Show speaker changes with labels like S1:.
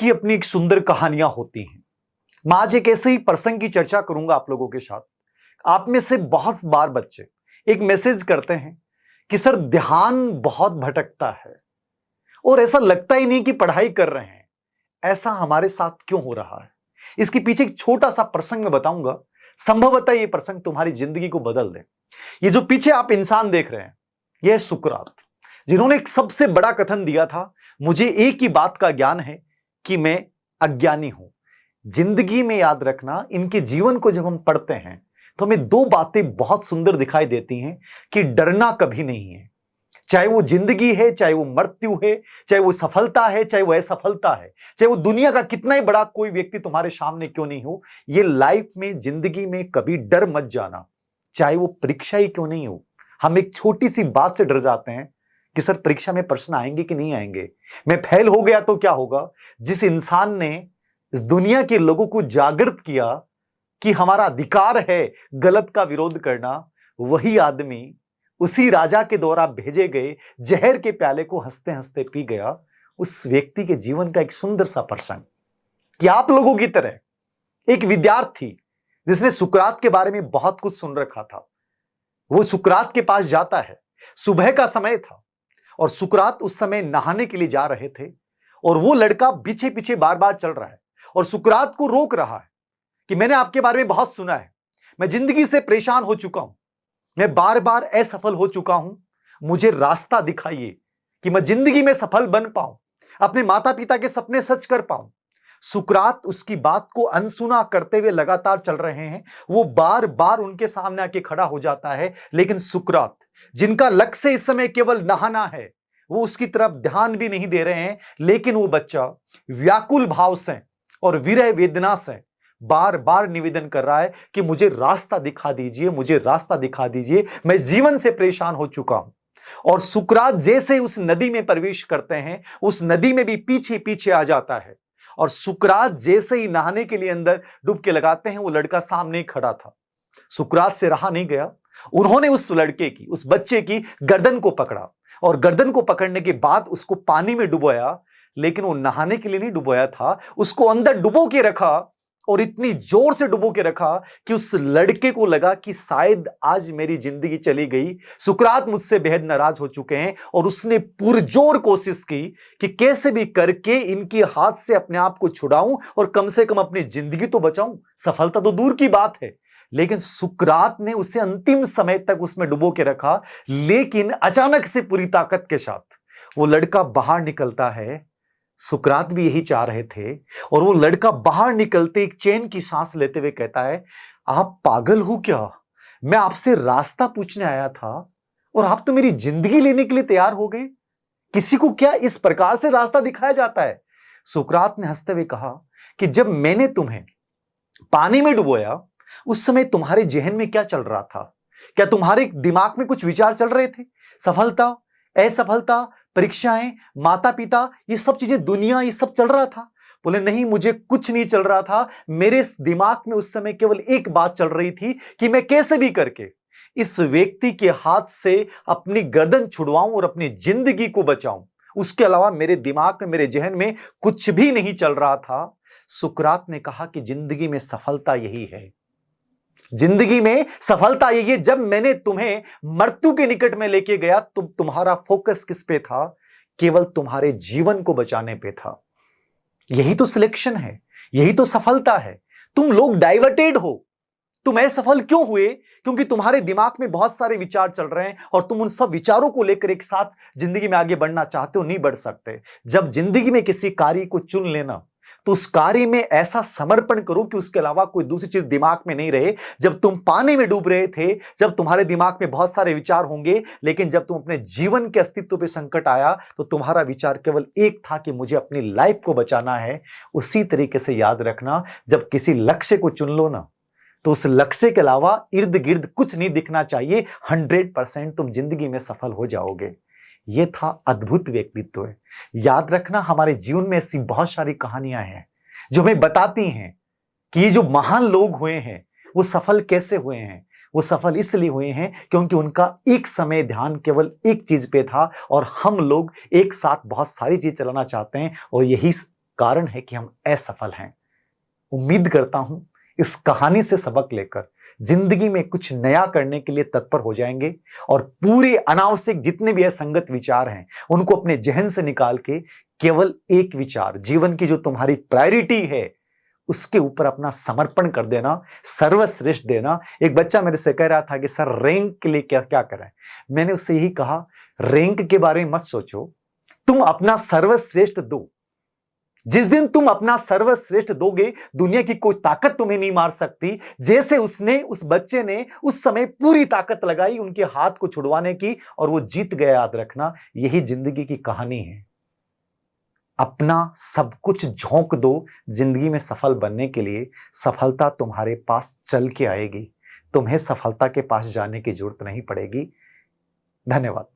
S1: की अपनी एक सुंदर कहानियां होती हैं। मैं आज एक ऐसे ही प्रसंग की चर्चा करूंगा आप लोगों के साथ। आप में से बहुत बार बच्चे एक मैसेज करते हैं कि सर ध्यान बहुत भटकता है और ऐसा लगता ही नहीं कि पढ़ाई कर रहे हैं। ऐसा हमारे साथ क्यों हो रहा है? इसके पीछे एक छोटा सा प्रसंग मैं बताऊंगा। संभवतः ये प्रसंग तुम्हारी जिंदगी को बदल दे। ये जो पीछे आप इंसान देख रहे हैं, यह है सुकरात, जिन्होंने एक सबसे बड़ा कथन दिया था, मुझे एक ही बात का ज्ञान है कि मैं अज्ञानी हूं। जिंदगी में याद रखना, इनके जीवन को जब हम पढ़ते हैं तो हमें दो बातें बहुत सुंदर दिखाई देती हैं कि डरना कभी नहीं है। चाहे वो जिंदगी है, चाहे वो मृत्यु है, चाहे वो सफलता है, चाहे वो असफलता है, चाहे वो दुनिया का कितना ही बड़ा कोई व्यक्ति तुम्हारे सामने क्यों नहीं हो, ये लाइफ में, जिंदगी में कभी डर मत जाना। चाहे वो परीक्षा ही क्यों नहीं हो। हम एक छोटी सी बात से डर जाते हैं कि सर परीक्षा में प्रश्न आएंगे कि नहीं आएंगे, मैं फेल हो गया तो क्या होगा। जिस इंसान ने इस दुनिया के लोगों को जागृत किया कि हमारा अधिकार है गलत का विरोध करना, वही आदमी उसी राजा के द्वारा भेजे गए जहर के प्याले को हंसते हंसते पी गया। उस व्यक्ति के जीवन का एक सुंदर सा प्रसंग कि आप लोगों की तरह एक विद्यार्थी जिसने सुकरात के बारे में बहुत कुछ सुन रखा था, वो सुकरात के पास जाता है। सुबह का समय था और सुकरात उस समय नहाने के लिए जा रहे थे और वो लड़का पीछे पीछे बार बार चल रहा है और सुकरात को रोक रहा है कि मैंने आपके बारे में बहुत सुना है, मैं जिंदगी से परेशान हो चुका हूं, मैं बार बार असफल हो चुका हूं, मुझे रास्ता दिखाइए कि मैं जिंदगी में सफल बन पाऊं, अपने माता पिता के सपने सच कर पाऊं। सुकरात उसकी बात को अनसुना करते हुए लगातार चल रहे हैं। वो बार बार उनके सामने आके खड़ा हो जाता है, लेकिन सुकरात जिनका लक्ष्य इस समय केवल नहाना है, वो उसकी तरफ ध्यान भी नहीं दे रहे हैं। लेकिन वो बच्चा व्याकुल भाव से और विरह वेदना से बार बार निवेदन कर रहा है कि मुझे रास्ता दिखा दीजिए, मुझे रास्ता दिखा दीजिए, मैं जीवन से परेशान हो चुका हूं। और सुकरात जैसे उस नदी में प्रवेश करते हैं, उस नदी में भी पीछे पीछे आ जाता है। और सुकरात जैसे ही नहाने के लिए अंदर डुबकी लगाते हैं, वो लड़का सामने ही खड़ा था। सुकरात से रहा नहीं गया, उन्होंने उस लड़के की, उस बच्चे की गर्दन को पकड़ा और गर्दन को पकड़ने के बाद उसको पानी में डुबोया। लेकिन वो नहाने के लिए नहीं डुबोया था, उसको अंदर डुबो के रखा और इतनी जोर से डुबो के रखा कि उस लड़के को लगा कि शायद आज मेरी जिंदगी चली गई, सुकरात मुझसे बेहद नाराज हो चुके हैं। और उसने पुरजोर कोशिश की कि कैसे भी करके इनके हाथ से अपने आप को छुड़ाऊं और कम से कम अपनी जिंदगी तो बचाऊं। सफलता तो दूर की बात है, लेकिन सुकरात ने उसे अंतिम समय तक उसमें डुबो के रखा। लेकिन अचानक से पूरी ताकत के साथ वो लड़का बाहर निकलता है। सुकरात भी यही चाह रहे थे और वो लड़का बाहर निकलते एक चैन की सांस लेते हुए कहता है, आप पागल हो क्या? मैं आपसे रास्ता पूछने आया था और आप तो मेरी जिंदगी लेने के लिए तैयार हो गए। किसी को क्या इस प्रकार से रास्ता दिखाया जाता है? सुकरात ने हंसते हुए कहा कि जब मैंने तुम्हें पानी में डुबोया, उस समय तुम्हारे जहन में क्या चल रहा था? क्या तुम्हारे दिमाग में कुछ विचार चल रहे थे? सफलता, असफलता, परीक्षाएं, माता पिता, ये सब चीजें, दुनिया, ये सब चल रहा था? बोले नहीं, मुझे कुछ नहीं चल रहा था। मेरे दिमाग में उस समय केवल एक बात चल रही थी कि मैं कैसे भी करके इस व्यक्ति के हाथ से अपनी गर्दन छुड़वाऊं और अपनी जिंदगी को बचाऊं। उसके अलावा मेरे दिमाग में, मेरे जहन में कुछ भी नहीं चल रहा था। सुकरात ने कहा कि जिंदगी में सफलता यही है, जिंदगी में सफलता यही है। जब मैंने तुम्हें मृत्यु के निकट में लेके गया तो तुम्हारा फोकस किस पे था? केवल तुम्हारे जीवन को बचाने पे था। यही तो सिलेक्शन है, यही तो सफलता है। तुम लोग डाइवर्टेड हो, तुम असफल क्यों हुए? क्योंकि तुम्हारे दिमाग में बहुत सारे विचार चल रहे हैं और तुम उन सब विचारों को लेकर एक साथ जिंदगी में आगे बढ़ना चाहते हो, नहीं बढ़ सकते। जब जिंदगी में किसी कार्य को चुन लेना तो उस कार्य में ऐसा समर्पण करो कि उसके अलावा कोई दूसरी चीज दिमाग में नहीं रहे। जब तुम पानी में डूब रहे थे, जब तुम्हारे दिमाग में बहुत सारे विचार होंगे, लेकिन जब तुम अपने जीवन के अस्तित्व पे संकट आया तो तुम्हारा विचार केवल एक था कि मुझे अपनी लाइफ को बचाना है। उसी तरीके से याद रखना, जब किसी लक्ष्य को चुन लो ना, तो उस लक्ष्य के अलावा इर्द गिर्द कुछ नहीं दिखना चाहिए। 100% तुम जिंदगी में सफल हो जाओगे। यह था अद्भुत व्यक्तित्व है। याद रखना, हमारे जीवन में ऐसी बहुत सारी कहानियां हैं जो हमें बताती हैं कि ये जो महान लोग हुए हैं वो सफल कैसे हुए हैं। वो सफल इसलिए हुए हैं क्योंकि उनका एक समय ध्यान केवल एक चीज पे था, और हम लोग एक साथ बहुत सारी चीज चलाना चाहते हैं और यही कारण है कि हम असफल हैं। उम्मीद करता हूं इस कहानी से सबक लेकर जिंदगी में कुछ नया करने के लिए तत्पर हो जाएंगे और पूरे अनावश्यक जितने भी असंगत विचार हैं उनको अपने जहन से निकाल के केवल एक विचार, जीवन की जो तुम्हारी प्रायोरिटी है उसके ऊपर अपना समर्पण कर देना, सर्वश्रेष्ठ देना। एक बच्चा मेरे से कह रहा था कि सर रैंक के लिए क्या क्या करें। मैंने उससे यही कहा, रैंक के बारे में मत सोचो, तुम अपना सर्वश्रेष्ठ दो। जिस दिन तुम अपना सर्वश्रेष्ठ दोगे दुनिया की कोई ताकत तुम्हें नहीं मार सकती। जैसे उस बच्चे ने उस समय पूरी ताकत लगाई उनके हाथ को छुड़वाने की और वो जीत गया। याद रखना, यही जिंदगी की कहानी है। अपना सब कुछ झोंक दो जिंदगी में सफल बनने के लिए। सफलता तुम्हारे पास चल के आएगी, तुम्हें सफलता के पास जाने की जरूरत नहीं पड़ेगी। धन्यवाद।